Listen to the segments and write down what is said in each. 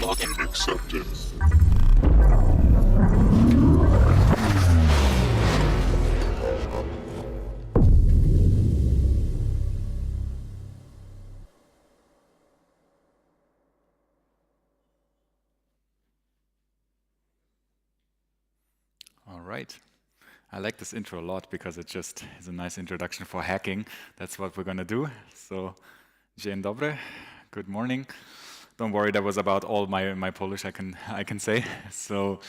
Login accepted. All right. I like this intro a lot because it just is a nice introduction for hacking. That's what we're going to do. So, dzień dobry, good morning. Don't worry, that was about all my Polish I can say. So,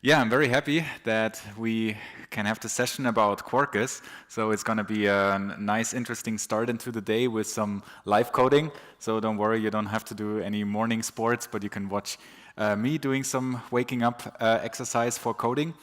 yeah, I'm very happy that we can have the session about Quarkus. So it's going to be a nice, interesting start into the day with some live coding. So don't worry, you don't have to do any morning sports, but you can watch me doing some waking up exercise for coding.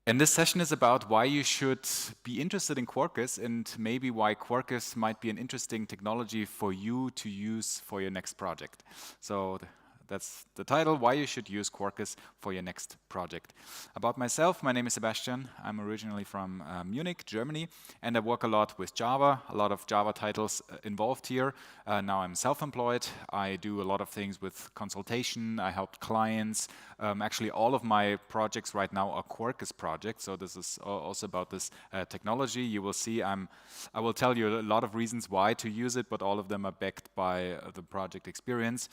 And this session is about why you should be interested in Quarkus and maybe why Quarkus might be an interesting technology for you to use for your next project. So that's the title, why you should use Quarkus for your next project. About myself, my name is Sebastian. I'm originally from Munich, Germany, and I work a lot with Java, a lot of Java titles involved here. Now I'm self-employed. I do a lot of things with consultation. I help clients. Actually, all of my projects right now are Quarkus projects, so this is also about this technology. You will see I will tell you a lot of reasons why to use it, but all of them are backed by the project experience.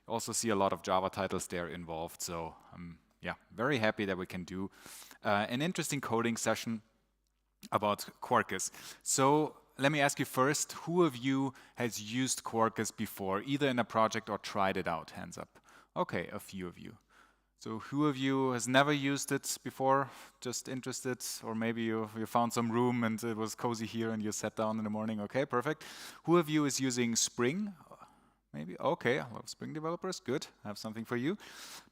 Also see a lot of Java titles there involved, so I'm very happy that we can do an interesting coding session about Quarkus. So let me ask you first, who of you has used Quarkus before, either in a project or tried it out? Hands up. Okay, a few of you. So who of you has never used it before, just interested, or maybe you found some room and it was cozy here and you sat down in the morning? Okay, perfect. Who of you is using Spring? Maybe, okay, I love Spring developers, good, I have something for you.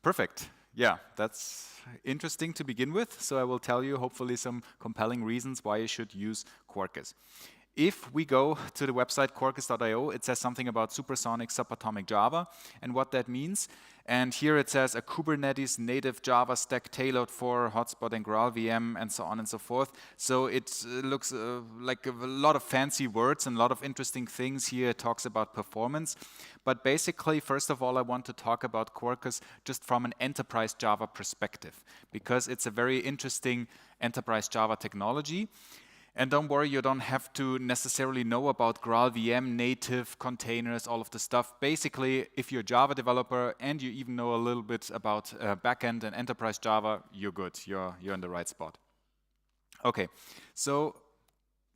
Perfect, yeah, that's interesting to begin with, so I will tell you hopefully some compelling reasons why you should use Quarkus. If we go to the website quarkus.io, it says something about supersonic subatomic Java and what that means. And here it says a Kubernetes native Java stack tailored for hotspot and Graal VM and so on and so forth. So it looks like a lot of fancy words and a lot of interesting things here. It talks about performance. But basically, first of all, I want to talk about Quarkus just from an enterprise Java perspective, because it's a very interesting enterprise Java technology. And don't worry, you don't have to necessarily know about Graal VM, native containers, all of the stuff. Basically, if you're a Java developer and you even know a little bit about backend and enterprise Java, you're good. You're in the right spot. Okay, so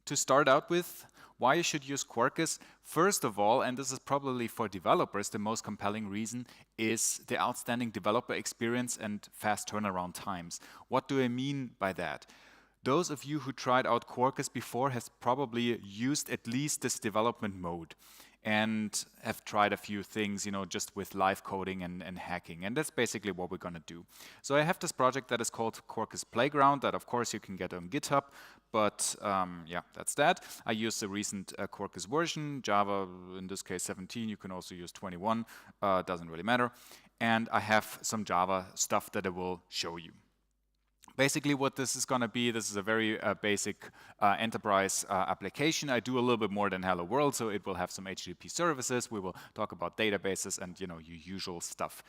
to start out with, why you should use Quarkus, first of all, and this is probably for developers, the most compelling reason is the outstanding developer experience and fast turnaround times. What do I mean by that? Those of you who tried out Quarkus before has probably used at least this development mode and have tried a few things, just with live coding and hacking. And that's basically what we're going to do. So I have this project that is called Quarkus Playground that, of course, you can get on GitHub. But yeah, that's that. I use the recent Quarkus version, Java, in this case 17. You can also use 21. Doesn't really matter. And I have some Java stuff that I will show you. Basically what this is going to be, this is a very basic enterprise application. I do a little bit more than Hello World, so it will have some HTTP services. We will talk about databases and your usual stuff.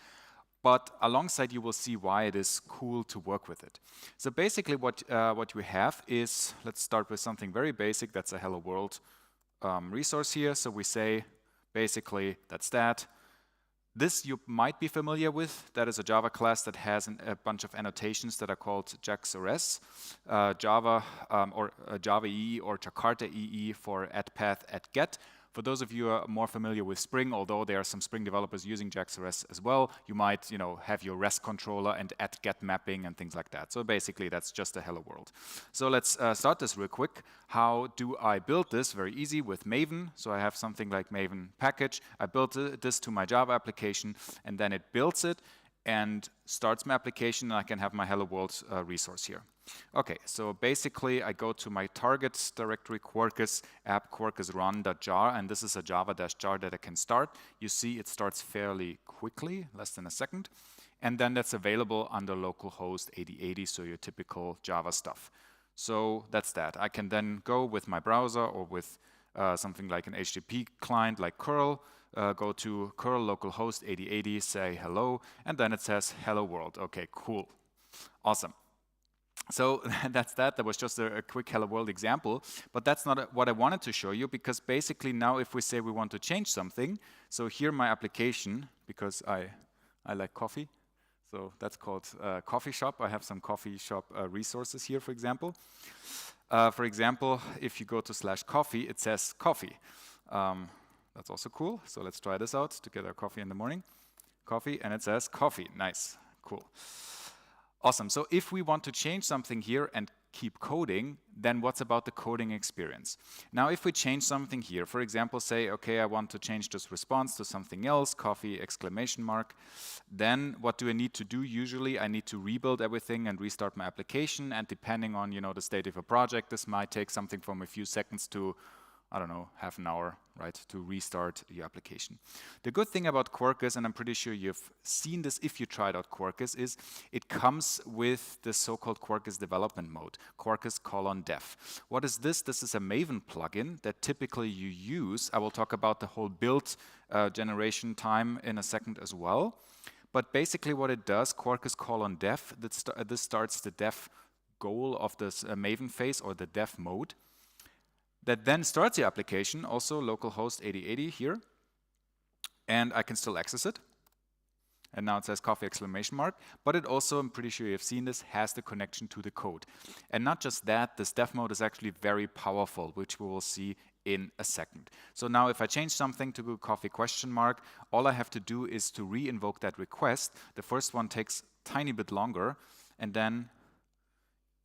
But alongside, you will see why it is cool to work with it. So basically what you have is, let's start with something very basic. That's a Hello World resource here. So we say, basically, that's that. This you might be familiar with. That is a Java class that has a bunch of annotations that are called JAX-RS, Java or Java EE or Jakarta EE for add path, add get. For those of you who are more familiar with Spring, although there are some Spring developers using JAX-RS as well, you might have your REST controller and add get mapping and things like that. So basically, that's just a Hello World. So let's start this real quick. How do I build this? Very easy with Maven. So I have something like Maven package. I built this to my Java application, and then it builds it and starts my application, and I can have my Hello World resource here. Okay, so basically I go to my target directory Quarkus app Quarkus run.jar, and this is a java-jar that I can start. You see it starts fairly quickly, less than a second, and then that's available under localhost 8080, so your typical Java stuff. So that's that. I can then go with my browser or with something like an HTTP client like curl, go to curl localhost 8080, say hello, and then it says hello world. Okay, cool. Awesome. So that's that. That was just a quick hello world example, but that's not what I wanted to show you, because basically now if we say we want to change something, so here my application, because I like coffee, so that's called coffee shop. I have some coffee shop resources here, for example. For example, if you go to /coffee, it says coffee. That's also cool. So let's try this out to get our coffee in the morning. Coffee, and it says coffee. Nice, cool. Awesome. So if we want to change something here and keep coding, then what's about the coding experience? Now, if we change something here, for example, say, okay, I want to change this response to something else, coffee, exclamation mark, then what do I need to do? Usually, I need to rebuild everything and restart my application. And depending on, the state of a project, this might take something from a few seconds to, I don't know, half an hour, right, to restart your application. The good thing about Quarkus, and I'm pretty sure you've seen this if you tried out Quarkus, is it comes with the so-called Quarkus development mode, Quarkus:dev. What is this? This is a Maven plugin that typically you use. I will talk about the whole build generation time in a second as well. But basically what it does, Quarkus:dev, this starts the dev goal of this Maven phase, or the dev mode. That then starts the application, also localhost 8080 here, and I can still access it. And now it says coffee exclamation mark, but it also, I'm pretty sure you've seen this, has the connection to the code. And not just that, this dev mode is actually very powerful, which we will see in a second. So now if I change something to coffee question mark, all I have to do is to re-invoke that request. The first one takes a tiny bit longer, and then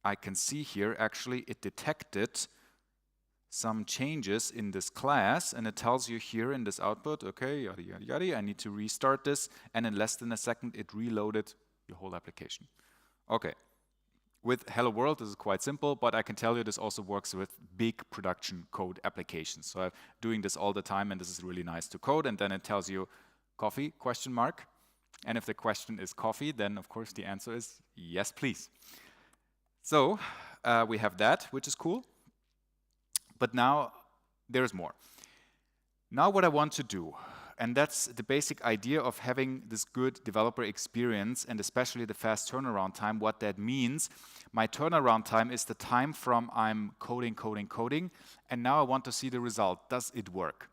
I can see here actually it detected some changes in this class, and it tells you here in this output, okay, yada, yada, yada, I need to restart this, and in less than a second, it reloaded your whole application. Okay, with Hello World, this is quite simple, but I can tell you this also works with big production code applications. So I'm doing this all the time, and this is really nice to code, and then it tells you coffee, question mark, and if the question is coffee, then of course the answer is yes, please. So we have that, which is cool. But now there's more. Now what I want to do, and that's the basic idea of having this good developer experience, and especially the fast turnaround time, what that means. My turnaround time is the time from I'm coding, and now I want to see the result. Does it work?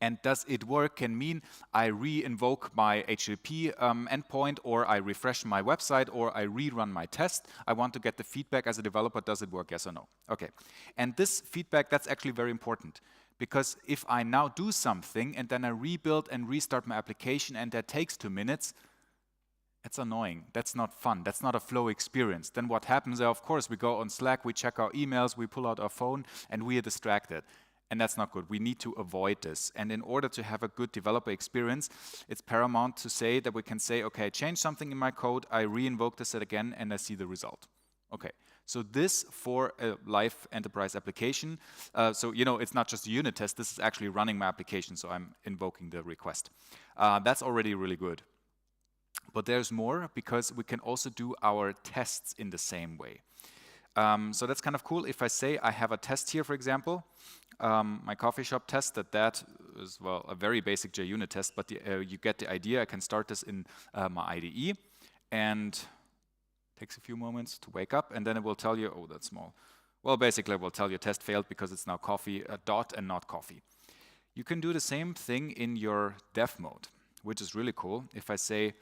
And does it work can mean I re-invoke my HTTP endpoint, or I refresh my website, or I rerun my test. I want to get the feedback as a developer, does it work, yes or no? Okay. And this feedback, that's actually very important, because if I now do something and then I rebuild and restart my application and that takes 2 minutes, it's annoying. That's not fun. That's not a flow experience. Then what happens? Of course, we go on Slack, we check our emails, we pull out our phone, and we are distracted. And that's not good. We need to avoid this. And in order to have a good developer experience, it's paramount to say that we can say, okay, I changed something in my code, I re-invoke this again, and I see the result. Okay, so this for a live enterprise application. So, it's not just a unit test, this is actually running my application, so I'm invoking the request. That's already really good. But there's more, because we can also do our tests in the same way. So that's kind of cool. If I say I have a test here, for example, my coffee shop test, that is, well, a very basic JUnit test, but you get the idea. I can start this in my IDE, and it takes a few moments to wake up, and then it will tell you, oh, that's small. Well, basically, it will tell you test failed because it's now coffee, dot, and not coffee. You can do the same thing in your dev mode, which is really cool. If I say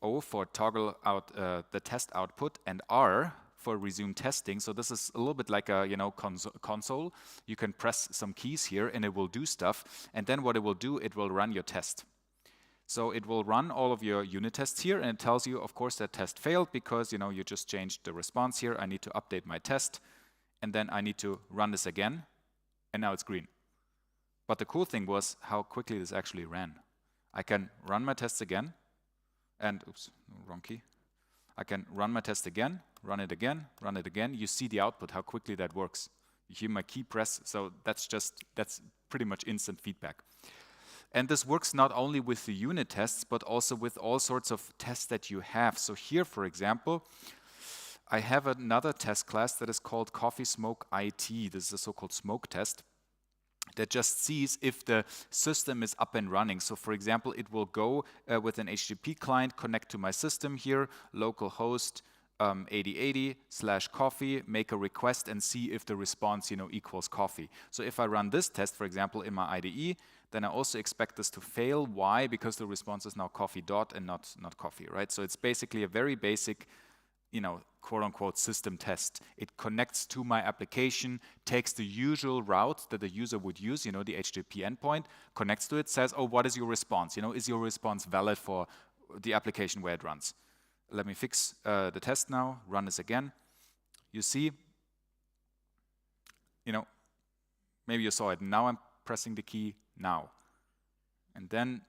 O for toggle out the test output, and R for resume testing. So this is a little bit like a console. You can press some keys here and it will do stuff. And then what it will do, it will run your test. So it will run all of your unit tests here, and it tells you, of course, that test failed because you just changed the response here. I need to update my test, and then I need to run this again, and now it's green. But the cool thing was how quickly this actually ran. I can run my tests again, and oops, wrong key. I can run my test again, run it again, run it again. You see the output, how quickly that works. You hear my key press, so that's pretty much instant feedback. And this works not only with the unit tests, but also with all sorts of tests that you have. So here, for example, I have another test class that is called Coffee Smoke IT. This is a so-called smoke test. that just sees if the system is up and running. So for example, it will go with an HTTP client, connect to my system here, localhost 8080/coffee, make a request and see if the response equals coffee. So if I run this test, for example, in my IDE, then I also expect this to fail. Why? Because the response is now coffee dot and not coffee, right? So it's basically a very basic quote-unquote system test. It connects to my application, takes the usual route that the user would use, the HTTP endpoint, connects to it, says, oh, what is your response? Is your response valid for the application where it runs? Let me fix the test now, run this again. You see, maybe you saw it. Now I'm pressing the key now. And then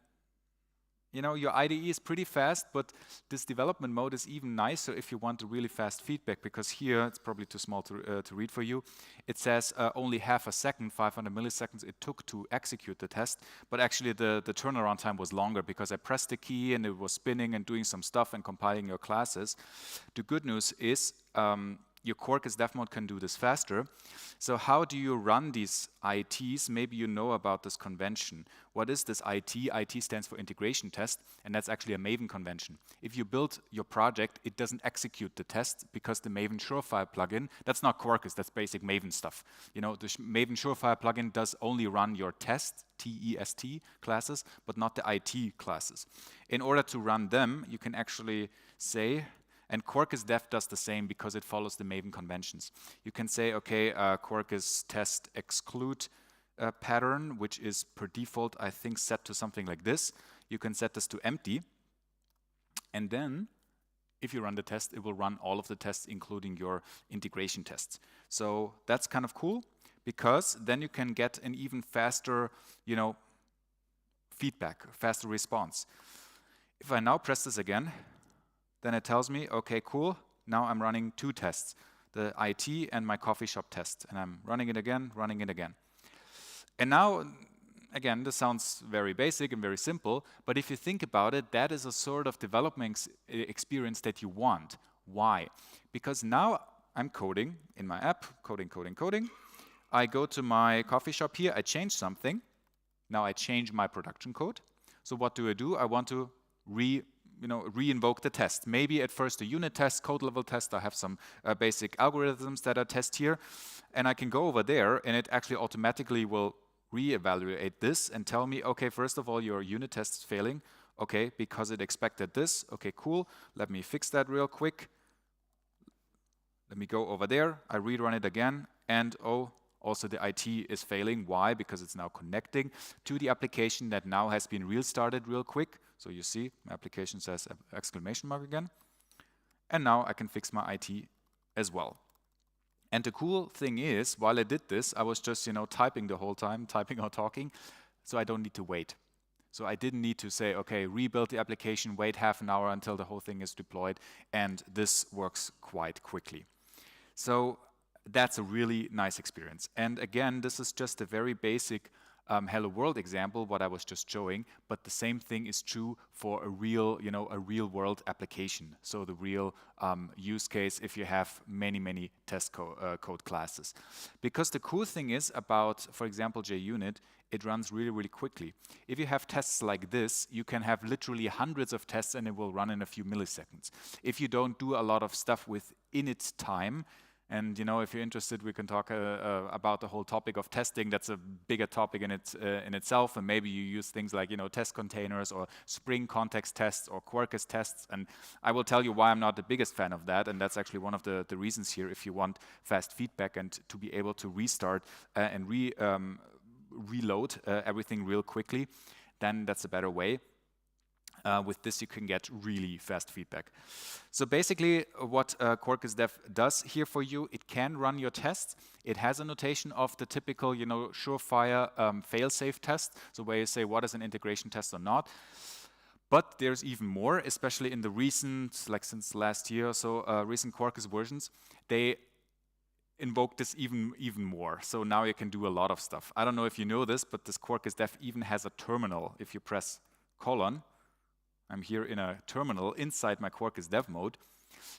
your IDE is pretty fast, but this development mode is even nicer if you want a really fast feedback, because here, it's probably too small to read for you. It says only half a second, 500 milliseconds it took to execute the test, but actually the turnaround time was longer because I pressed the key and it was spinning and doing some stuff and compiling your classes. The good news is your Quarkus dev mode can do this faster. So how do you run these ITs? Maybe you know about this convention. What is this IT? IT stands for integration test, and that's actually a Maven convention. If you build your project, it doesn't execute the test because the Maven Surefire plugin, that's not Quarkus, that's basic Maven stuff. The Maven Surefire plugin does only run your test, T-E-S-T classes, but not the IT classes. In order to run them, you can actually say, and Quarkus dev does the same because it follows the Maven conventions. You can say, okay, Quarkus test exclude pattern, which is per default, I think, set to something like this. You can set this to empty. And then, if you run the test, it will run all of the tests, including your integration tests. So that's kind of cool, because then you can get an even faster, feedback, faster response. If I now press this again, then it tells me, okay, cool, now I'm running two tests, the IT and my coffee shop test, and I'm running it again. And now, again, this sounds very basic and very simple, but if you think about it, that is a sort of development experience that you want. Why? Because now I'm coding in my app, coding. I go to my coffee shop here, I change something. Now I change my production code. So what do? I want to re-invoke the test. Maybe at first a unit test, code level test. I have some basic algorithms that I test here. And I can go over there, and it actually automatically will re-evaluate this and tell me, okay, first of all, your unit test is failing. Okay, because it expected this. Okay, cool. Let me fix that real quick. Let me go over there. I rerun it again. And oh, also the IT is failing. Why? Because it's now connecting to the application that now has been restarted real quick. So you see, my application says exclamation mark again. And now I can fix my IT as well. And the cool thing is, while I did this, I was just, typing the whole time, typing or talking, so I don't need to wait. So I didn't need to say, okay, rebuild the application, wait half an hour until the whole thing is deployed, and this works quite quickly. So that's a really nice experience. And again, this is just a very basic Hello World example, what I was just showing, but the same thing is true for a real, a real world application. So the real use case if you have many test code classes. Because the cool thing is about, for example, JUnit, it runs really quickly. If you have tests like this, you can have literally hundreds of tests and it will run in a few milliseconds. If you don't do a lot of stuff within its time, and if you're interested, we can talk about the whole topic of testing. That's a bigger topic in itself, and maybe you use things like test containers or Spring context tests or Quarkus tests. And I will tell you why I'm not the biggest fan of that, and that's actually one of the reasons here. If you want fast feedback and to be able to restart and reload everything real quickly, then that's a better way. With this, you can get really fast feedback. So basically, what Quarkus Dev does here for you, it can run your tests. It has a notation of the typical, surefire fail-safe test, so where you say what is an integration test or not. But there's even more, especially in the recent, like since last year or so, recent Quarkus versions. They invoke this even more. So now you can do a lot of stuff. I don't know if you know this, but this Quarkus Dev even has a terminal. If you press : I'm here in a terminal inside my Quarkus dev mode.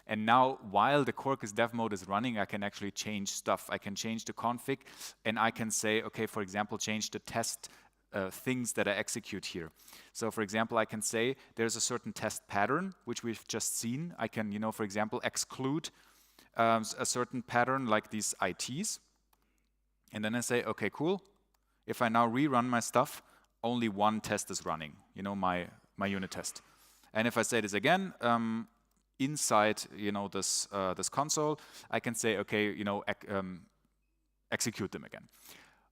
And now, while the Quarkus dev mode is running, I can actually change stuff. I can change the config, and I can say, okay, for example, change the test things that I execute here. So for example, I can say there's a certain test pattern, which we've just seen. I can, for example, exclude a certain pattern like these ITs. And then I say, okay, cool. If I now rerun my stuff, only one test is running, my unit test. And if I say this again, inside, this console, I can say, okay, execute them again.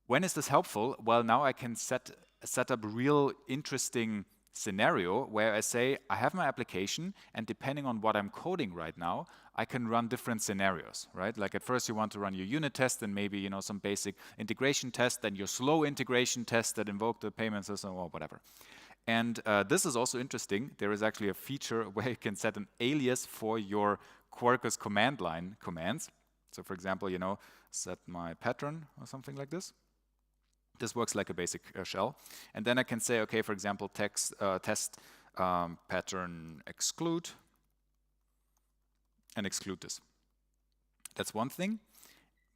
When is this helpful? Well, now I can set up a real interesting scenario where I say, I have my application, and depending on what I'm coding right now, I can run different scenarios, right? Like at first you want to run your unit test and maybe, some basic integration test, then your slow integration test that invoke the payment system or whatever. And this is also interesting. There is actually a feature where you can set an alias for your Quarkus command line commands. So for example, set my pattern or something like this. This works like a basic shell. And then I can say, okay, for example, test pattern exclude, and exclude this. That's one thing.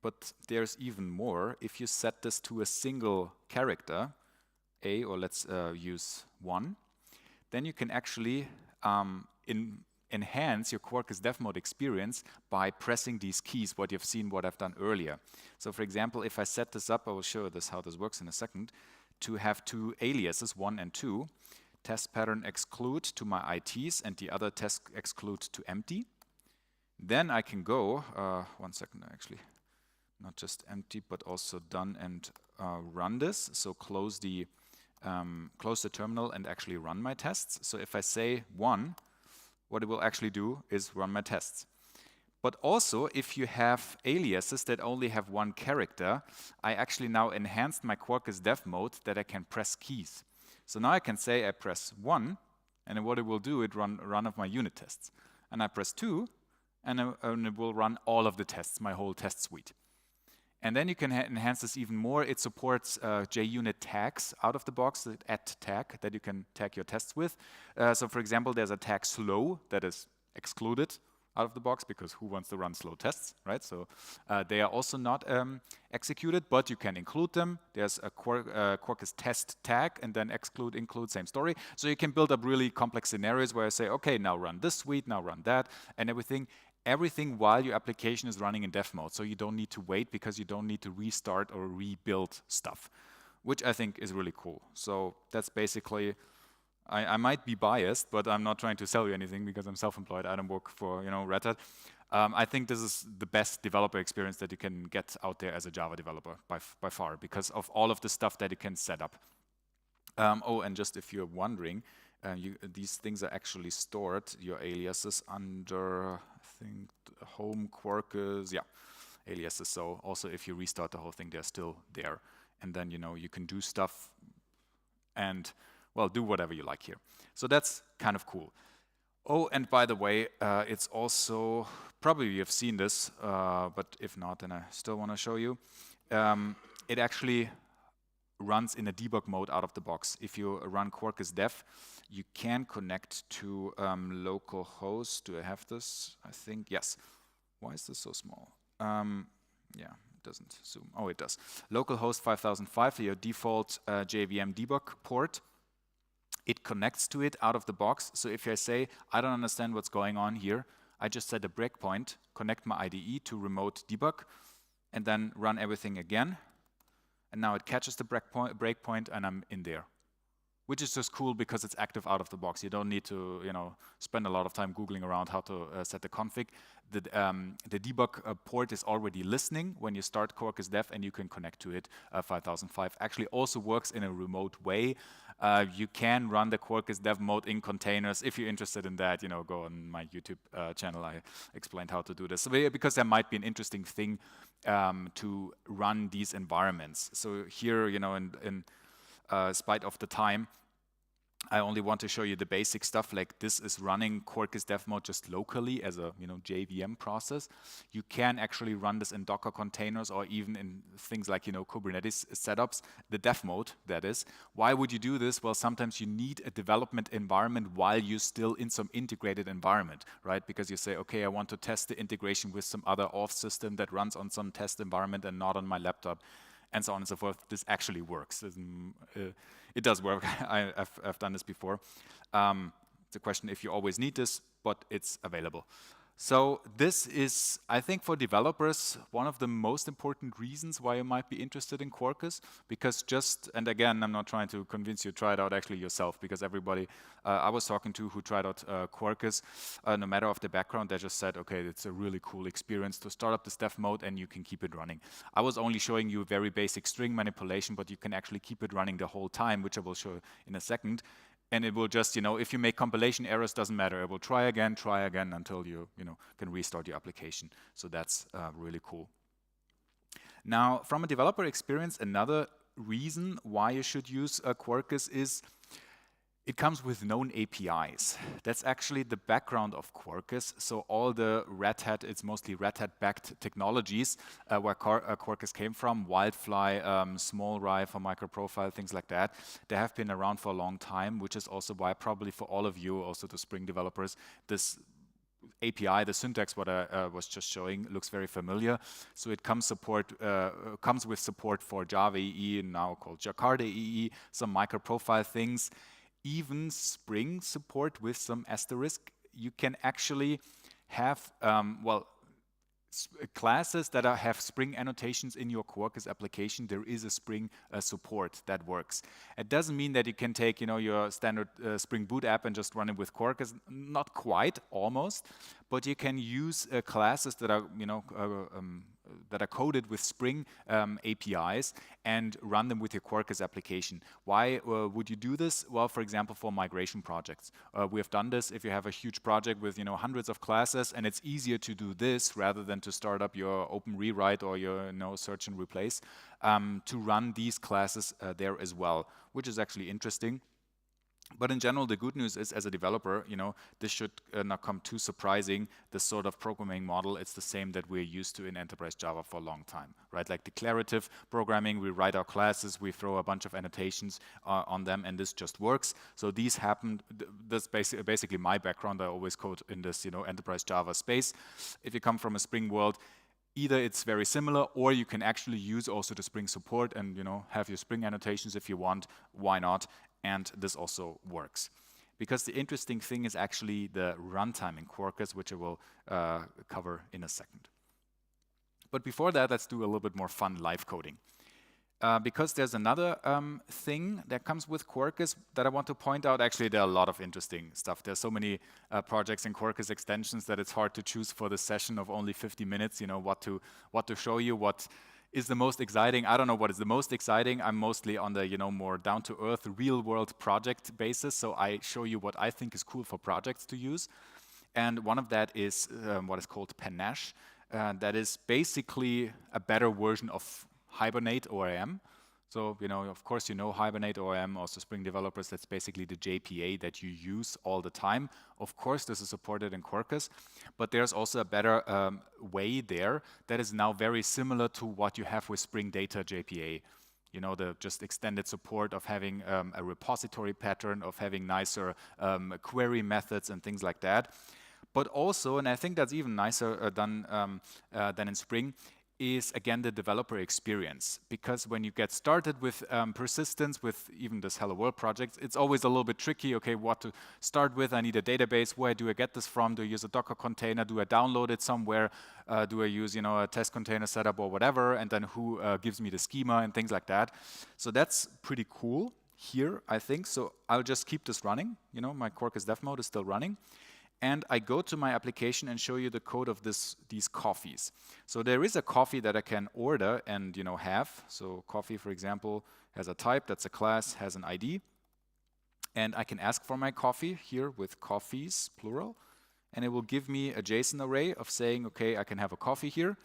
But there's even more. If you set this to a single character, A, or let's use 1, then you can actually enhance your Quarkus dev mode experience by pressing these keys, what you've seen, what I've done earlier. So for example, if I set this up, I will show this how this works in a second, to have two aliases, 1 and 2, test pattern exclude to my ITs and the other test exclude to empty. Then I can go, 1 second actually, not just empty, but also done and run this. So close the terminal and actually run my tests. So if I say 1, what it will actually do is run my tests. But also, if you have aliases that only have one character, I actually now enhanced my Quarkus dev mode that I can press keys. So now I can say I press 1, and then what it will do, it run of my unit tests. And I press 2, and it will run all of the tests, my whole test suite. And then you can enhance this even more. It supports JUnit tags out of the box, the at tag that you can tag your tests with. So for example, there's a tag slow that is excluded out of the box because who wants to run slow tests, right? So they are also not executed, but you can include them. There's a Quarkus test tag and then exclude, include, same story. So you can build up really complex scenarios where I say, okay, now run this suite, now run that, and everything while your application is running in dev mode. So you don't need to wait because you don't need to restart or rebuild stuff, which I think is really cool. So that's basically, I might be biased, but I'm not trying to sell you anything because I'm self-employed. I don't work for Red Hat. I think this is the best developer experience that you can get out there as a Java developer by far because of all of the stuff that you can set up. And just if you're wondering, these things are actually stored, your aliases, under, I think, home Quarkus, aliases. So also if you restart the whole thing, they're still there. And then, you can do stuff and, well, do whatever you like here. So that's kind of cool. Oh, and by the way, it's also, probably you've seen this, but if not, then I still want to show you. It actually runs in a debug mode out of the box. If you run Quarkus dev, you can connect to localhost. Do I have this? I think, yes. Why is this so small? Yeah, it doesn't zoom. Oh, it does. Localhost 5005, your default JVM debug port. It connects to it out of the box. So if I say, I don't understand what's going on here, I just set a breakpoint, connect my IDE to remote debug, and then run everything again. And now it catches the breakpoint, and I'm in there, which is just cool because it's active out of the box. You don't need to, spend a lot of time Googling around how to set the config. The debug port is already listening when you start Quarkus dev, and you can connect to it. 5005 actually also works in a remote way. You can run the Quarkus dev mode in containers. If you're interested in that, go on my YouTube channel. I explained how to do this. So, because there might be an interesting thing to run these environments. So here, in spite of the time, I only want to show you the basic stuff, like this is running Quarkus dev mode just locally as a JVM process. You can actually run this in Docker containers or even in things like Kubernetes setups, the dev mode, that is. Why would you do this? Well, sometimes you need a development environment while you're still in some integrated environment, right? Because you say, okay, I want to test the integration with some other auth system that runs on some test environment and not on my laptop, and so on and so forth. This actually works. It does work. I've done this before. It's a question if you always need this, but it's available. So this is, I think, for developers, one of the most important reasons why you might be interested in Quarkus, because and again, I'm not trying to convince you, try it out actually yourself, because everybody I was talking to who tried out Quarkus, no matter of the background, they just said, okay, it's a really cool experience to start up this dev mode and you can keep it running. I was only showing you very basic string manipulation, but you can actually keep it running the whole time, which I will show in a second. And it will just, if you make compilation errors, doesn't matter. It will try again until you, can restart your application. So that's really cool. Now, from a developer experience, another reason why you should use Quarkus is it comes with known APIs. That's actually the background of Quarkus. So all the Red Hat, it's mostly Red Hat-backed technologies where Quarkus came from, Wildfly, SmallRye for microprofile, things like that. They have been around for a long time, which is also why probably for all of you, also the Spring developers, this API, the syntax what I was just showing, looks very familiar. So it comes with support for Java EE, now called Jakarta EE, some microprofile things. Even Spring support with some asterisk. You can actually have, classes that have Spring annotations in your Quarkus application. There is a Spring support that works. It doesn't mean that you can take, your standard Spring Boot app and just run it with Quarkus. Not quite, almost, but you can use classes that are, that are coded with Spring APIs and run them with your Quarkus application. Why would you do this? Well, for example, for migration projects. We have done this if you have a huge project with hundreds of classes, and it's easier to do this rather than to start up your open rewrite or your search and replace, to run these classes there as well, which is actually interesting. But in general, the good news is, as a developer, this should not come too surprising. This sort of programming model, it's the same that we're used to in enterprise Java for a long time, right? Like declarative programming, we write our classes, we throw a bunch of annotations on them, and this just works. So these happened. That's basically my background. I always code in this, enterprise Java space. If you come from a Spring world, either it's very similar, or you can actually use also the Spring support and have your Spring annotations if you want. Why not? And this also works. Because the interesting thing is actually the runtime in Quarkus, which I will cover in a second. But before that, let's do a little bit more fun live coding. Because there's another thing that comes with Quarkus that I want to point out. Actually, there are a lot of interesting stuff. There's so many projects in Quarkus extensions that it's hard to choose for the session of only 50 minutes, what to show you, what is the most exciting. I don't know what is the most exciting. I'm mostly on the more down-to-earth, real-world project basis. So I show you what I think is cool for projects to use. And one of that is what is called Panache. That is basically a better version of Hibernate ORM. So, of course, Hibernate ORM, also Spring developers, that's basically the JPA that you use all the time. Of course, this is supported in Quarkus, but there's also a better way there that is now very similar to what you have with Spring Data JPA. The just extended support of having a repository pattern, of having nicer query methods and things like that. But also, and I think that's even nicer than in Spring, is again the developer experience. Because when you get started with persistence, with even this Hello World project, it's always a little bit tricky. Okay, what to start with? I need a database. Where do I get this from? Do I use a Docker container? Do I download it somewhere? Do I use a test container setup or whatever? And then who gives me the schema and things like that? So that's pretty cool here, I think. So I'll just keep this running. My Quarkus dev mode is still running. And I go to my application and show you the code of these coffees. So there is a coffee that I can order and have. So coffee, for example, has a type, that's a class, has an ID. And I can ask for my coffee here with coffees, plural. And it will give me a JSON array of saying, okay, I can have a coffee here.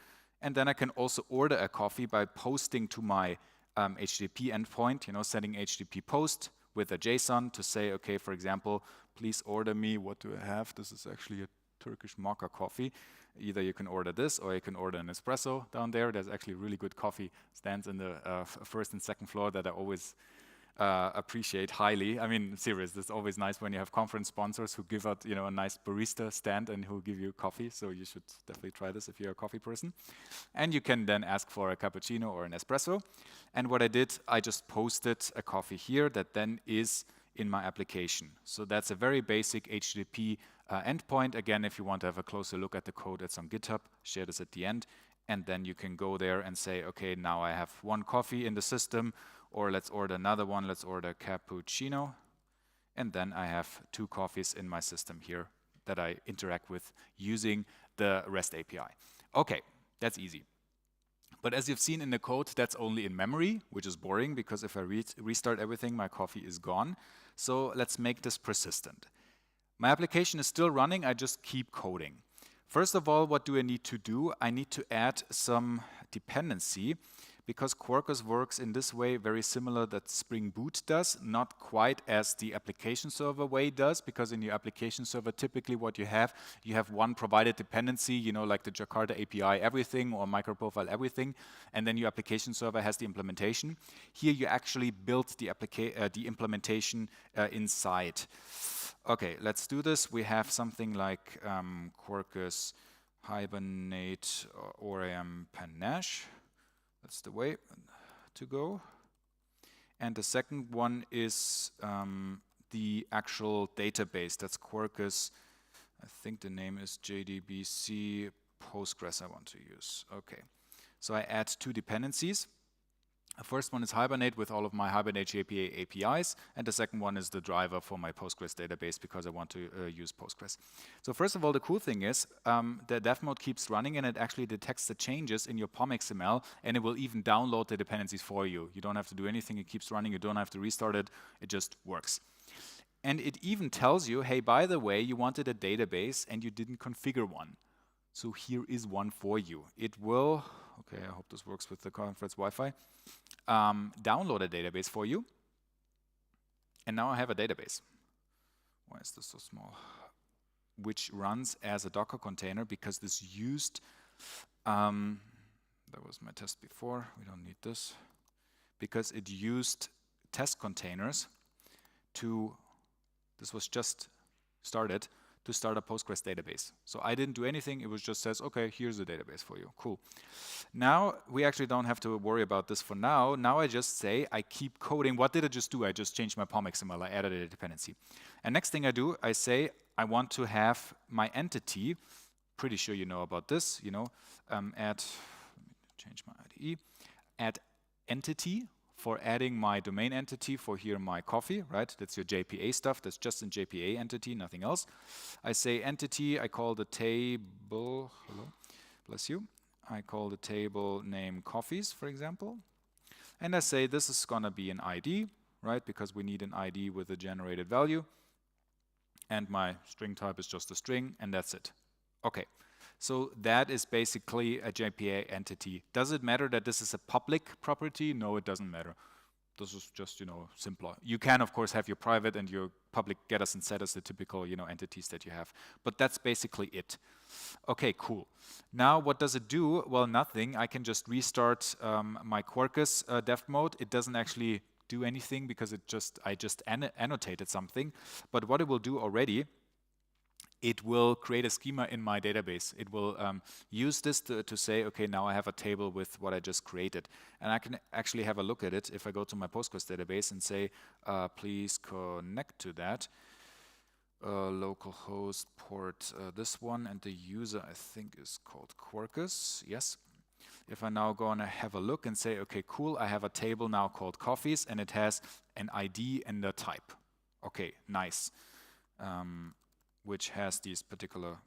And then I can also order a coffee by posting to my HTTP endpoint, sending HTTP post with a JSON to say, okay, for example, please order me, what do I have? This is actually a Turkish mocha coffee. Either you can order this or you can order an espresso down there. There's actually really good coffee stands in the first and second floor that I always appreciate highly. I mean, serious, it's always nice when you have conference sponsors who give out, a nice barista stand and who give you coffee. So you should definitely try this if you're a coffee person. And you can then ask for a cappuccino or an espresso. And what I did, I just posted a coffee here that then is in my application. So that's a very basic HTTP endpoint. Again, if you want to have a closer look at the code, it's on GitHub. Share this at the end. And then you can go there and say, okay, now I have one coffee in the system, or let's order another one. Let's order cappuccino. And then I have 2 coffees in my system here that I interact with using the REST API. Okay, that's easy. But as you've seen in the code, that's only in memory, which is boring because if I restart everything, my coffee is gone. So let's make this persistent. My application is still running, I just keep coding. First of all, what do I need to do? I need to add some dependency because Quarkus works in this way very similar that Spring Boot does, not quite as the application server way does, because in your application server, typically what you have one provided dependency, like the Jakarta API everything or microprofile everything, and then your application server has the implementation. Here you actually build the implementation inside. Okay, let's do this. We have something like Quarkus Hibernate ORM Panache. That's the way to go. And the second one is the actual database. That's Quarkus. I think the name is JDBC Postgres I want to use. Okay. So I add 2 dependencies. The first one is Hibernate with all of my Hibernate JPA APIs, and the second one is the driver for my Postgres database because I want to use Postgres. So first of all, the cool thing is the dev mode keeps running and it actually detects the changes in your POM XML and it will even download the dependencies for you. You don't have to do anything, it keeps running, you don't have to restart it, it just works. And it even tells you, hey, by the way, you wanted a database and you didn't configure one. So here is one for you. It will, okay, I hope this works with the conference Wi-Fi, download a database for you. And now I have a database. Why is this so small? Which runs as a Docker container because this used, that was my test before, we don't need this, because it used test containers to, this was just started, to start a Postgres database. So I didn't do anything, it was just says, okay, here's the database for you, cool. Now, we actually don't have to worry about this for now. Now I just say, I keep coding. What did I just do? I just changed my POM XML, I added a dependency. And next thing I do, I say, I want to have my entity, pretty sure you know about this, add, let me change my IDE, add entity, for adding my domain entity for here my coffee, right? That's your JPA stuff. That's just in JPA entity, nothing else. I say entity, I call the table, hello, bless you. I call the table name coffees, for example. And I say this is gonna be an ID, right? Because we need an ID with a generated value. And my string type is just a string, and that's it. Okay. So that is basically a JPA entity. Does it matter that this is a public property? No, it doesn't matter. This is just, simpler. You can, of course, have your private and your public getters and setters, the typical, entities that you have. But that's basically it. Okay, cool. Now, what does it do? Well, nothing. I can just restart my Quarkus dev mode. It doesn't actually do anything because I just annotated something. But what it will do already, it will create a schema in my database. It will use this to say, okay, now I have a table with what I just created. And I can actually have a look at it if I go to my Postgres database and say, please connect to that. Localhost port this one, and the user I think is called Quarkus, yes. If I now go and have a look and say, okay, cool, I have a table now called coffees and it has an ID and a type. Okay, nice. Which has these particular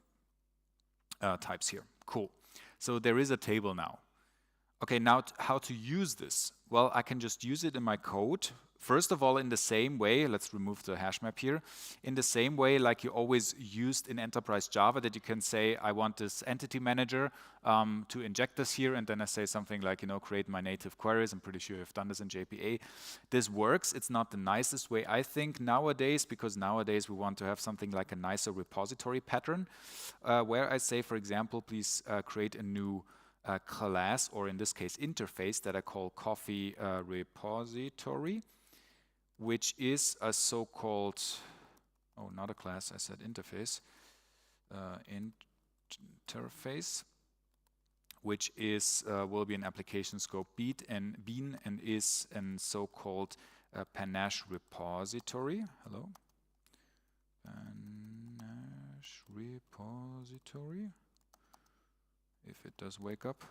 types here. Cool. So there is a table now. Okay, now how to use this? Well, I can just use it in my code First of all, in the same way, let's remove the hash map here. In the same way, like you always used in enterprise Java, that you can say, I want this entity manager to inject this here, and then I say something like, create my native queries. I'm pretty sure you've done this in JPA. This works. It's not the nicest way, I think, nowadays, because nowadays we want to have something like a nicer repository pattern, where I say, for example, please create a new class, or in this case, interface that I call coffee repository, which is a so-called, oh, not a class, I said interface, interface, which is will be an application scope bean and is a so-called panache repository. Hello, panache repository. If it does wake up.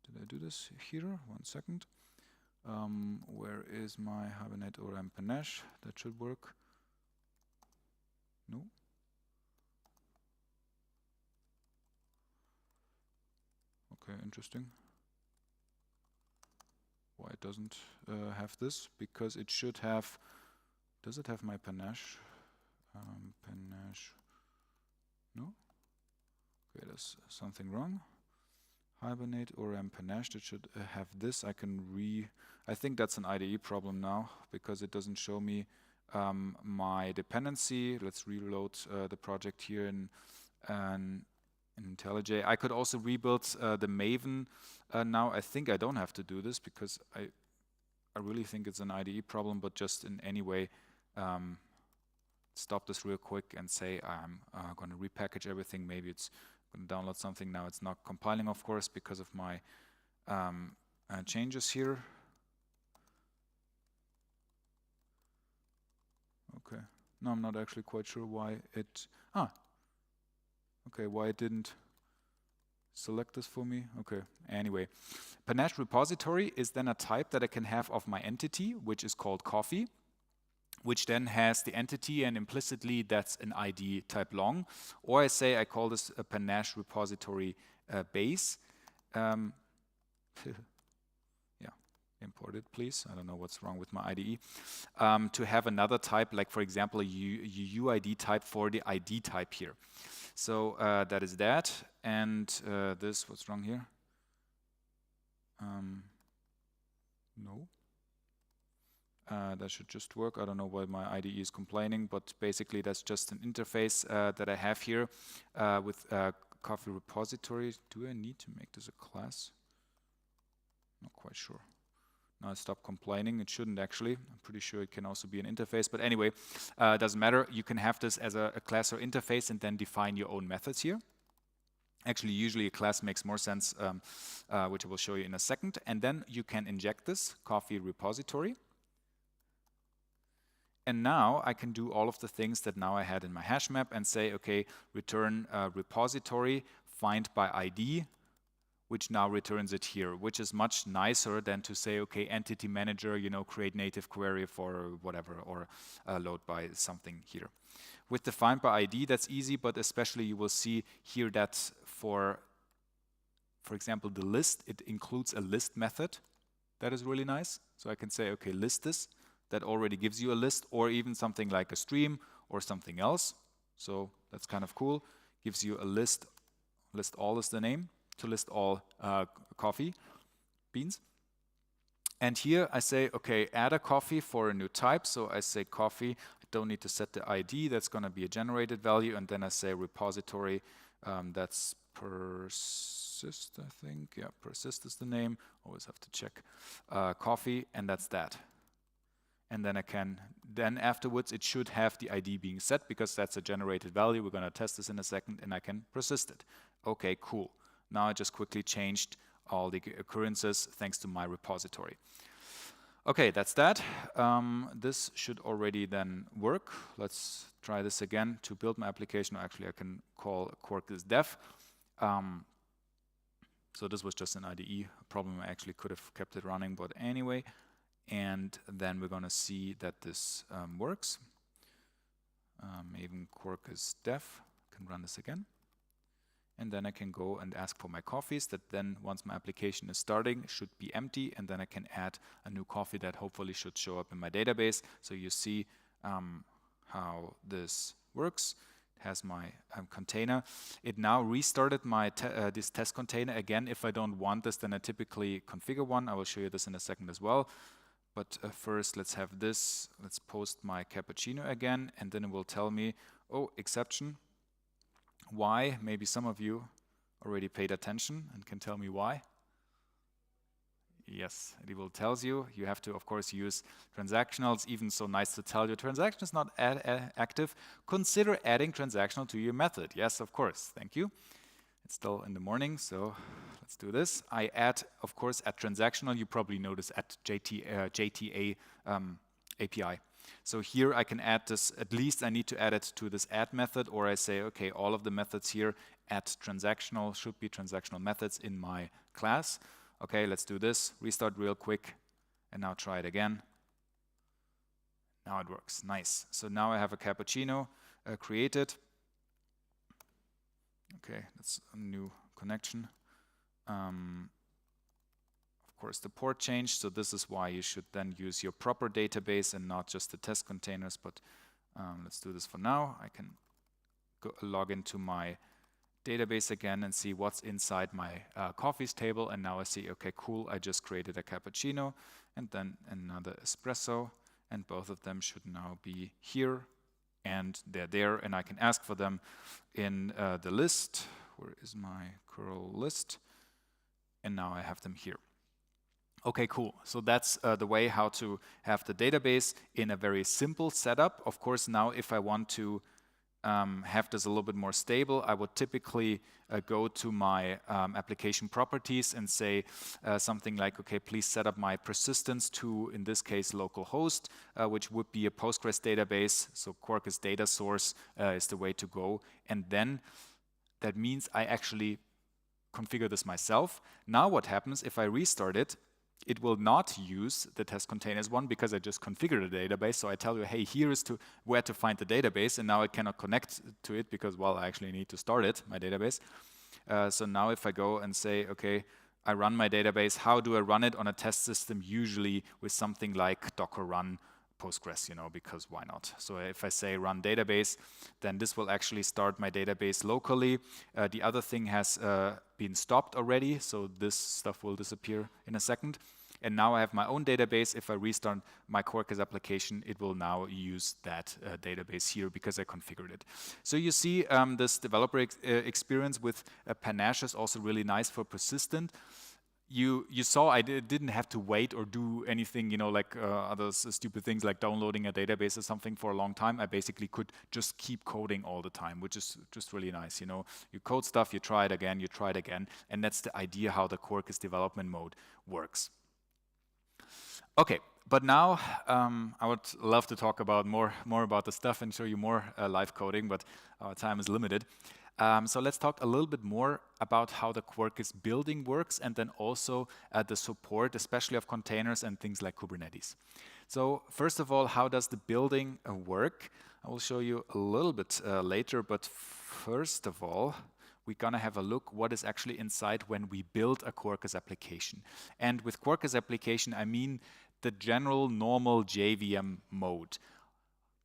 Did I do this here? 1 second. Where is my Hibernate or panache? That should work. No. Okay, interesting. Why it doesn't have this? Because it should have. Does it have my panache? Panache. No. Okay, there's something wrong. Hibernate or panache, that should have this. I think that's an IDE problem now, because it doesn't show me my dependency. Let's reload the project here in IntelliJ. I could also rebuild the Maven now. I think I don't have to do this, because I really think it's an IDE problem, but just in any way, stop this real quick and say I'm going to repackage everything. Maybe it's going to download something. Now it's not compiling, of course, because of my changes here. Okay. No, I'm not actually quite sure why it... Okay, why it didn't select this for me. Okay, anyway. Panache repository is then a type that I can have of my entity, which is called coffee, which then has the entity, and implicitly that's an ID type long. Or I say I call this a panache repository base. Yeah, import it, please. I don't know what's wrong with my IDE. To have another type, like for example, a UID type for the ID type here. So that is that. And this, what's wrong here? No. That should just work. I don't know why my IDE is complaining, but basically that's just an interface that I have here with coffee repository. Do I need to make this a class? Not quite sure. Now I stop complaining. It shouldn't actually. I'm pretty sure it can also be an interface, but anyway, it doesn't matter. You can have this as a class or interface and then define your own methods here. Actually, usually a class makes more sense, which I will show you in a second. And then you can inject this coffee repository. And now I can do all of the things that now I had in my hash map and say, okay, return repository, find by ID, which now returns it here, which is much nicer than to say, okay, entity manager, create native query for whatever, or load by something here. With the find by ID, that's easy, but especially you will see here that for example, the list, it includes a list method. That is really nice. So I can say, okay, list this. That already gives you a list, or even something like a stream or something else. So that's kind of cool. Gives you a list. List all is the name, to list all coffee beans. And here I say, okay, add a coffee for a new type. So I say coffee. I don't need to set the ID. That's going to be a generated value. And then I say repository. That's persist, I think. Yeah, persist is the name. Always have to check. Coffee, and that's that. And then then afterwards it should have the ID being set, because that's a generated value. We're going to test this in a second, and I can persist it. Okay, cool. Now I just quickly changed all the occurrences thanks to my repository. Okay, that's that. This should already then work. Let's try this again to build my application. Actually, I can call Quarkus dev. So this was just an IDE problem. I actually could have kept it running, but anyway. And then we're going to see that this works. Maven Quarkus dev can run this again. and then I can go and ask for my coffees that then, once my application is starting, should be empty, and then I can add a new coffee that hopefully should show up in my database. So you see how this works. It has my container. It now restarted my this test container. Again, if I don't want this, then I typically configure one. I will show you this in a second as well. But first, let's have this. Let's post my cappuccino again, and then it will tell me, oh, exception. Why? Maybe some of you already paid attention and can tell me why. Yes, it will tell you. You have to, of course, use transactionals. Even so nice to tell you, transaction is not active. Consider adding transactional to your method. Yes, of course. Thank you. It's still in the morning, so let's do this. I add, of course, at transactional. You probably notice at JTA API. So here I can add this, at least I need to add it to this add method, or I say, okay, all of the methods here at transactional should be transactional methods in my class. Okay, let's do this, restart real quick, and now try it again. Now it works, nice. So now I have a cappuccino created. Okay, that's a new connection. Of course, the port changed, so this is why you should then use your proper database and not just the test containers, but let's do this for now. I can log into my database again and see what's inside my coffees table, and now I see, okay, cool, I just created a cappuccino and then another espresso, and both of them should now be here, and they're there, and I can ask for them in the list. Where is my curl list? And now I have them here. Okay, cool. So that's the way how to have the database in a very simple setup. Of course, now if I want to have this a little bit more stable, I would typically go to my application properties and say something like, okay, please set up my persistence to, in this case, localhost, which would be a Postgres database. So Quarkus data source is the way to go. And then that means I actually configure this myself. Now what happens if I restart it? It will not use the test containers one because I just configured the database. So I tell you, hey, here is where to find the database, and now I cannot connect to it because, well, I actually need to start it, my database. So now if I go and say, okay, I run my database, how do I run it on a test system? Usually with something like Docker run Postgres, because why not? So if I say run database, then this will actually start my database locally. The other thing has been stopped already, so this stuff will disappear in a second. And now I have my own database. If I restart my Quarkus application, it will now use that database here because I configured it. So you see this developer experience with Panache is also really nice for persistent. You saw I didn't have to wait or do anything, like other stupid things like downloading a database or something for a long time. I basically could just keep coding all the time, which is just really nice. You code stuff, you try it again, and that's the idea how the Quarkus development mode works. Okay, but now I would love to talk about more about the stuff and show you more live coding, but our time is limited. So let's talk a little bit more about how the Quarkus building works, and then also the support, especially of containers and things like Kubernetes. So first of all, how does the building work? I will show you a little bit later, but first of all, we're going to have a look what is actually inside when we build a Quarkus application. And with Quarkus application, I mean the general normal JVM mode.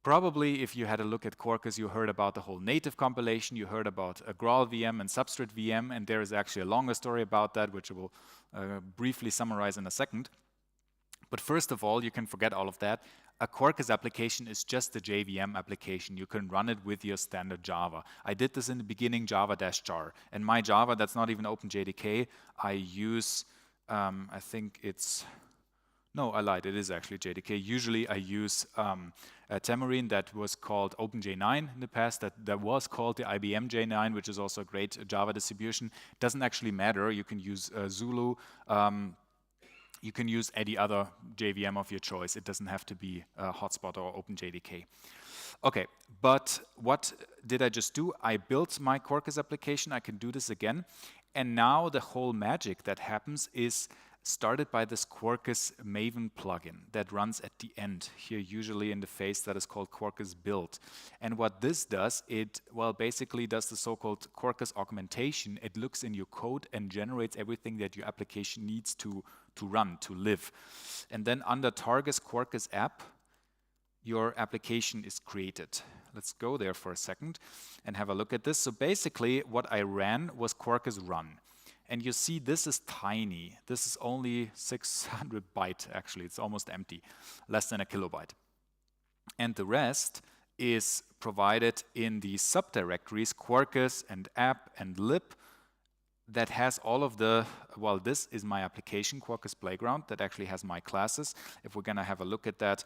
Probably if you had a look at Quarkus, you heard about the whole native compilation, you heard about a Graal VM and Substrate VM, and there is actually a longer story about that, which I will briefly summarize in a second. But first of all, you can forget all of that. A Quarkus application is just a JVM application. You can run it with your standard Java. I did this in the beginning, java-jar. And my Java, that's not even OpenJDK. I use, I think it's, no, I lied. It is actually JDK. Usually I use Temurin that was called OpenJ9 in the past. That was called the IBM J9, which is also a great Java distribution. It doesn't actually matter. You can use Zulu. You can use any other JVM of your choice. It doesn't have to be Hotspot or OpenJDK. Okay, but what did I just do? I built my Quarkus application. I can do this again. And now the whole magic that happens is started by this Quarkus Maven plugin that runs at the end, here usually in the phase that is called Quarkus build. And what this does, it, well, basically does the so-called Quarkus augmentation. It looks in your code and generates everything that your application needs to run, to live. And then under target Quarkus app, your application is created. Let's go there for a second and have a look at this. So basically what I ran was Quarkus run. And you see this is tiny. This is only 600 byte actually. It's almost empty, less than a kilobyte. And the rest is provided in the subdirectories Quarkus and app and lib that has all of the, well, this is my application, Quarkus Playground, that actually has my classes. If we're gonna have a look at that,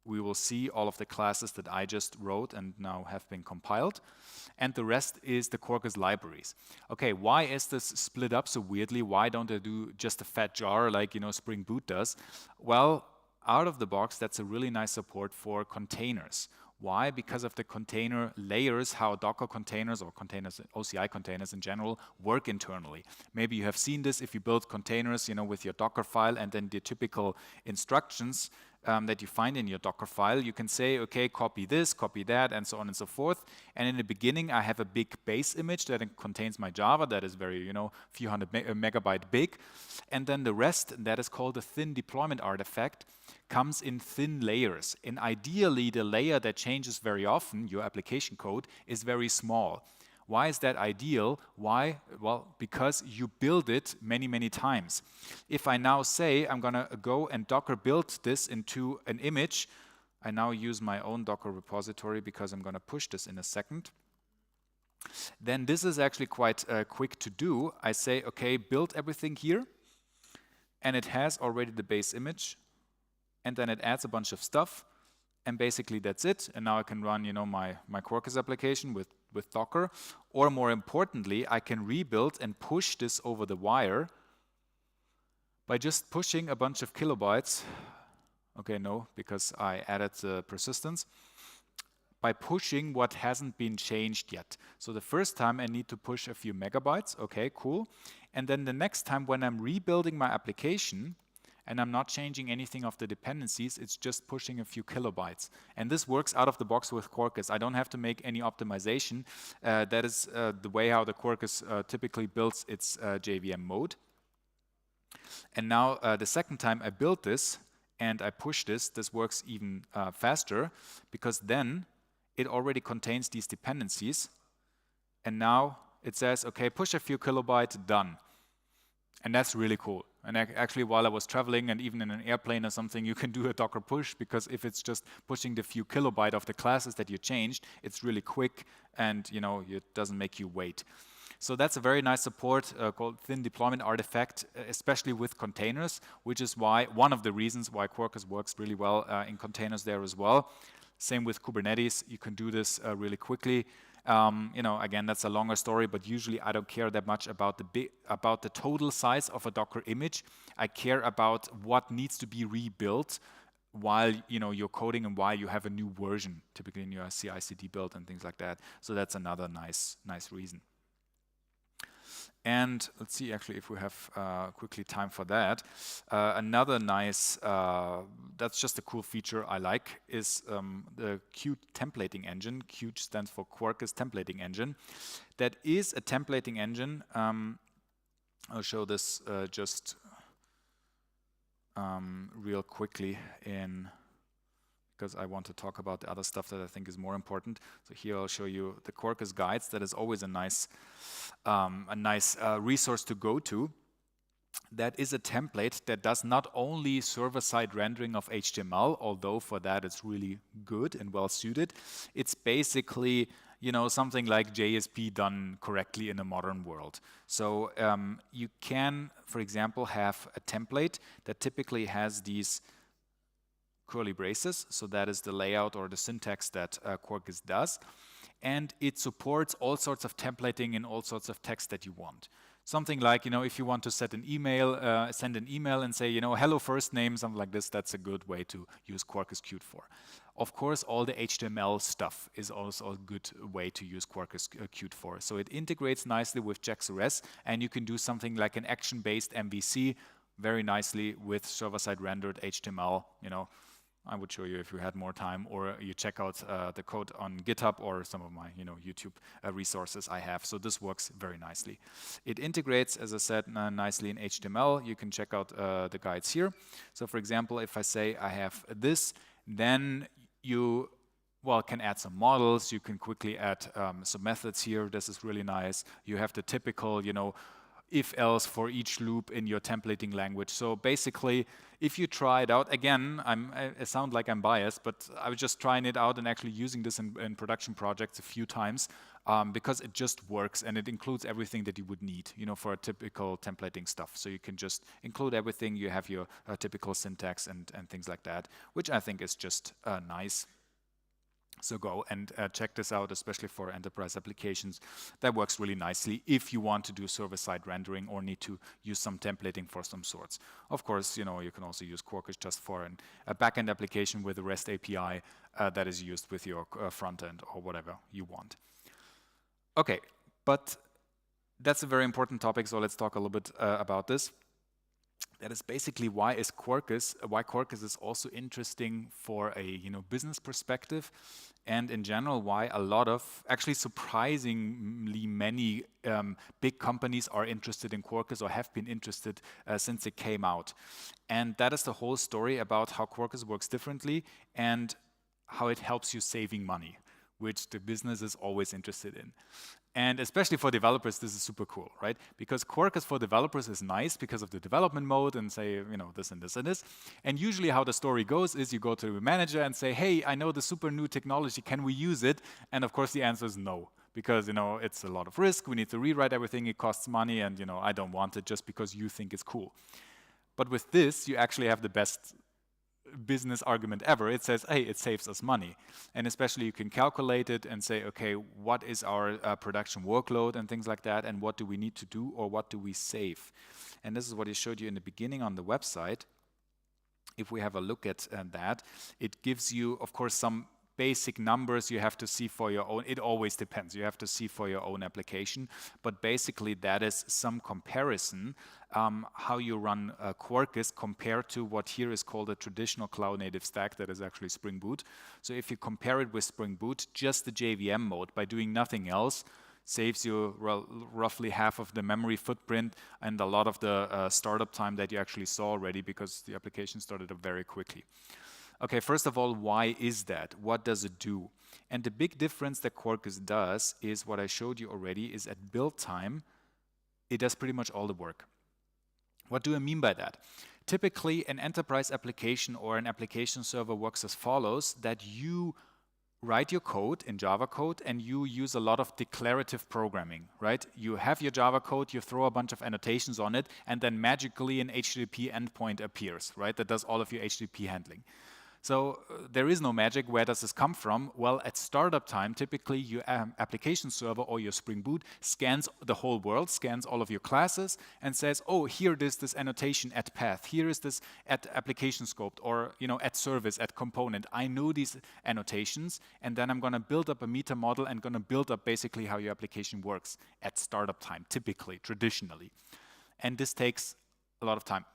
we will see all of the classes that I just wrote and now have been compiled. And the rest is the Quarkus libraries. Okay, why is this split up so weirdly? Why don't I do just a fat jar like, you know, Spring Boot does? Well, out of the box, that's a really nice support for containers. Why? Because of the container layers, how Docker containers or containers, OCI containers in general, work internally. Maybe you have seen this if you build containers, you know, with your Docker file and then the typical instructions that you find in your Docker file. You can say, okay, copy this, copy that, and so on and so forth. And in the beginning, I have a big base image that contains my Java that is very, you know, few hundred megabyte big. And then the rest, that is called a thin deployment artifact, comes in thin layers. And ideally, the layer that changes very often, your application code, is very small. Why is that ideal? Why? Well, because you build it many, many times. If I now say I'm gonna go and Docker build this into an image, I now use my own Docker repository because I'm gonna push this in a second. Then this is actually quite quick to do. I say, okay, build everything here, and it has already the base image, and then it adds a bunch of stuff, and basically that's it. And now I can run, you know, my Quarkus application with Docker, or more importantly, I can rebuild and push this over the wire by just pushing a bunch of kilobytes. Okay, no, because I added the persistence. By pushing what hasn't been changed yet. So the first time I need to push a few megabytes. Okay, cool. And then the next time when I'm rebuilding my application, and I'm not changing anything of the dependencies, it's just pushing a few kilobytes. And this works out of the box with Quarkus. I don't have to make any optimization. That is the way how the Quarkus typically builds its JVM mode. And now the second time I build this and I push this, this works even faster, because then it already contains these dependencies. And now it says, okay, push a few kilobytes, done. And that's really cool. And actually, while I was traveling and even in an airplane or something, you can do a Docker push, because if it's just pushing the few kilobyte of the classes that you changed, it's really quick and, you know, it doesn't make you wait. So that's a very nice support called thin deployment artifact, especially with containers, which is why one of the reasons why Quarkus works really well in containers there as well. Same with Kubernetes, you can do this really quickly. You know, again, that's a longer story, but usually I don't care that much about the total size of a Docker image. I care about what needs to be rebuilt while, you know, you're coding and while you have a new version, typically in your CI/CD build and things like that. So that's another nice reason. And let's see actually if we have quickly time for that. Another nice, that's just a cool feature I like, is the Qt templating engine. Qt stands for Quarkus templating engine. That is a templating engine. I'll show this just real quickly because I want to talk about the other stuff that I think is more important. So here I'll show you the Quarkus guides. That is always a nice resource to go to. That is a template that does not only server-side rendering of HTML, although for that it's really good and well suited. It's basically, you know, something like JSP done correctly in a modern world. So you can, for example, have a template that typically has these curly braces, so that is the layout or the syntax that Quarkus does, and it supports all sorts of templating in all sorts of text that you want. Something like, if you want to send an email and say, hello first name, something like this, that's a good way to use Quarkus Qt for. Of course, all the HTML stuff is also a good way to use Quarkus Qt for. So it integrates nicely with JAX-RS, and you can do something like an action-based MVC very nicely with server-side rendered HTML, I would show you if you had more time, or you check out the code on GitHub or some of my YouTube resources I have. So this works very nicely. It integrates, as I said, nicely in HTML. You can check out the guides here. So for example, if I say I have this, then you can add some models. You can quickly add some methods here. This is really nice. You have the typical, if-else for each loop in your templating language. So basically, if you try it out, again, I sound like I'm biased, but I was just trying it out and actually using this in production projects a few times because it just works and it includes everything that you would need, for a typical templating stuff. So you can just include everything. You have your typical syntax and things like that, which I think is just nice. So go and check this out, especially for enterprise applications. That works really nicely if you want to do server-side rendering or need to use some templating for some sorts. Of course, you can also use Quarkus just for a backend application with a REST API that is used with your front end or whatever you want. Okay, but that's a very important topic, so let's talk a little bit about this. That is basically why Quarkus is also interesting for a business perspective, and in general why a lot of, actually surprisingly many big companies are interested in Quarkus or have been interested since it came out. And that is the whole story about how Quarkus works differently and how it helps you saving money, which the business is always interested in. And especially for developers, this is super cool, right? Because Quarkus for developers is nice because of the development mode and say, this and this and this. And usually how the story goes is you go to the manager and say, hey, I know the super new technology, can we use it? And of course the answer is no, because it's a lot of risk, we need to rewrite everything, it costs money, and I don't want it just because you think it's cool. But with this, you actually have the best business argument ever. It says, hey, it saves us money. And especially you can calculate it and say, okay, what is our production workload and things like that, and what do we need to do or what do we save? And this is what I showed you in the beginning on the website. If we have a look at that, it gives you, of course, some basic numbers you have to see for your own. It always depends. You have to see for your own application. But basically, that is some comparison how you run Quarkus compared to what here is called a traditional cloud-native stack that is actually Spring Boot. So if you compare it with Spring Boot, just the JVM mode, by doing nothing else, saves you roughly half of the memory footprint and a lot of the startup time that you actually saw already, because the application started up very quickly. Okay, first of all, why is that? What does it do? And the big difference that Quarkus does is what I showed you already, is at build time, it does pretty much all the work. What do I mean by that? Typically, an enterprise application or an application server works as follows, that you write your code in Java code and you use a lot of declarative programming, right? You have your Java code, you throw a bunch of annotations on it, and then magically an HTTP endpoint appears, right? That does all of your HTTP handling. So there is no magic. Where does this come from? Well, at startup time, typically your application server or your Spring Boot scans the whole world, scans all of your classes, and says, oh, here is this annotation at path, here is this at application scope, or at service, at component. I know these annotations, and then I'm going to build up a meta model and going to build up basically how your application works at startup time, typically, traditionally. And this takes a lot of time.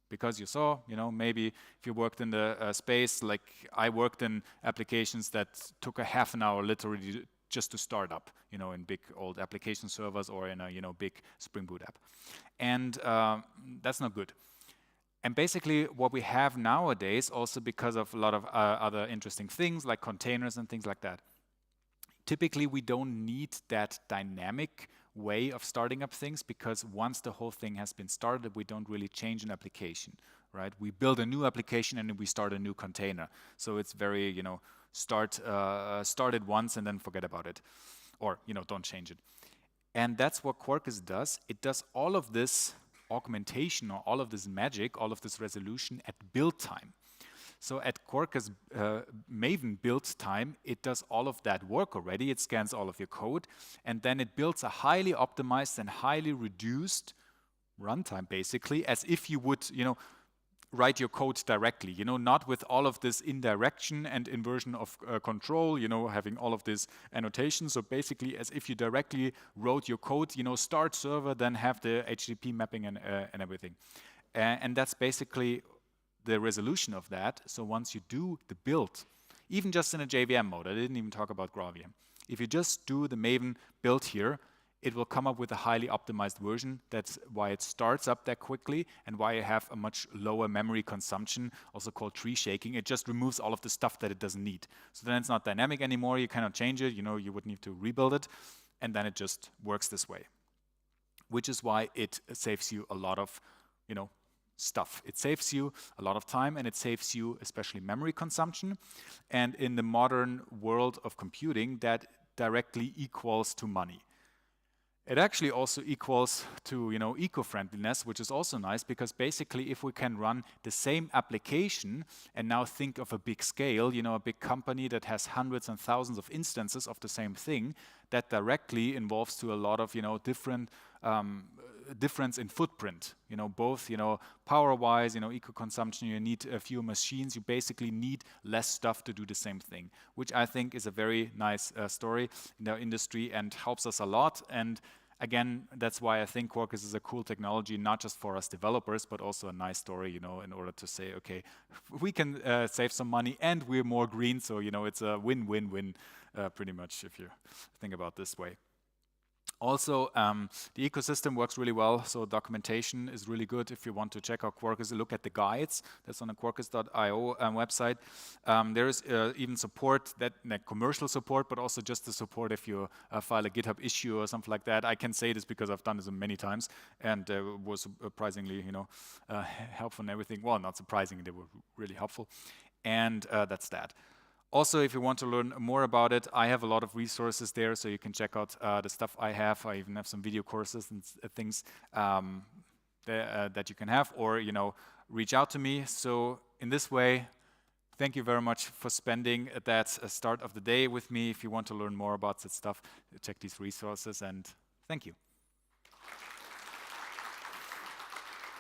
Because you saw, maybe if you worked in the space, like I worked in applications that took a half an hour literally just to start up, in big old application servers or in a, big Spring Boot app. And that's not good. And basically what we have nowadays, also because of a lot of other interesting things like containers and things like that, typically we don't need that dynamic way of starting up things, because once the whole thing has been started, we don't really change an application, right? We build a new application and then we start a new container. So it's very, start it once and then forget about it, or don't change it. And that's what Quarkus does. It does all of this augmentation or all of this magic, all of this resolution at build time. So at Quarkus Maven build time, it does all of that work already. It scans all of your code, and then it builds a highly optimized and highly reduced runtime, basically, as if you would, write your code directly, not with all of this indirection and inversion of control, having all of this annotation. So basically, as if you directly wrote your code, start server, then have the HTTP mapping and everything. And that's basically the resolution of that. So once you do the build, even just in a JVM mode, I didn't even talk about GraalVM. If you just do the Maven build here, it will come up with a highly optimized version. That's why it starts up that quickly and why you have a much lower memory consumption, also called tree shaking. It just removes all of the stuff that it doesn't need. So then it's not dynamic anymore. You cannot change it. You would need to rebuild it. And then it just works this way, which is why it saves you a lot of, stuff. It saves you a lot of time, and it saves you especially memory consumption. And in the modern world of computing, that directly equals to money. It actually also equals to, eco-friendliness, which is also nice, because basically if we can run the same application and now think of a big scale, a big company that has hundreds and thousands of instances of the same thing, that directly involves to a lot of, difference in footprint, both, power-wise, eco-consumption, you need fewer machines, you basically need less stuff to do the same thing, which I think is a very nice story in our industry and helps us a lot. And again, that's why I think Quarkus is a cool technology, not just for us developers, but also a nice story, in order to say, okay, we can save some money and we're more green, so, it's a win-win-win pretty much if you think about this way. Also, the ecosystem works really well, so documentation is really good. If you want to check out Quarkus, look at the guides. That's on the quarkus.io website. There is even support, commercial support, but also just the support if you file a GitHub issue or something like that. I can say this because I've done this many times, and was surprisingly, helpful and everything. Well, not surprisingly, they were really helpful, and that's that. Also, if you want to learn more about it, I have a lot of resources there, so you can check out the stuff I have. I even have some video courses and things that you can have, or reach out to me. So in this way, thank you very much for spending that start of the day with me. If you want to learn more about that stuff, check these resources, and thank you.